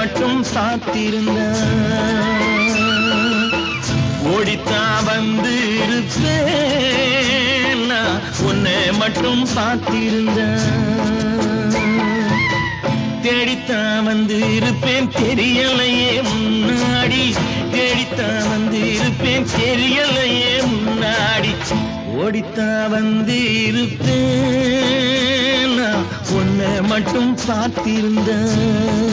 மட்டும் சாத்திருந்தேன். ஓடித்தான் வந்து இருப்பேன், நான் உன்னை மட்டும் பார்த்திருந்தேன். தேடித்தான் வந்து இருப்பேன் தெரியலையே முன்னாடி, தேடித்தான் வந்து இருப்பேன் தெரியலையே முன்னாடி. ஓடித்தான் வந்து இருப்பேன், நான் உன்னை மட்டும் பார்த்திருந்தேன்.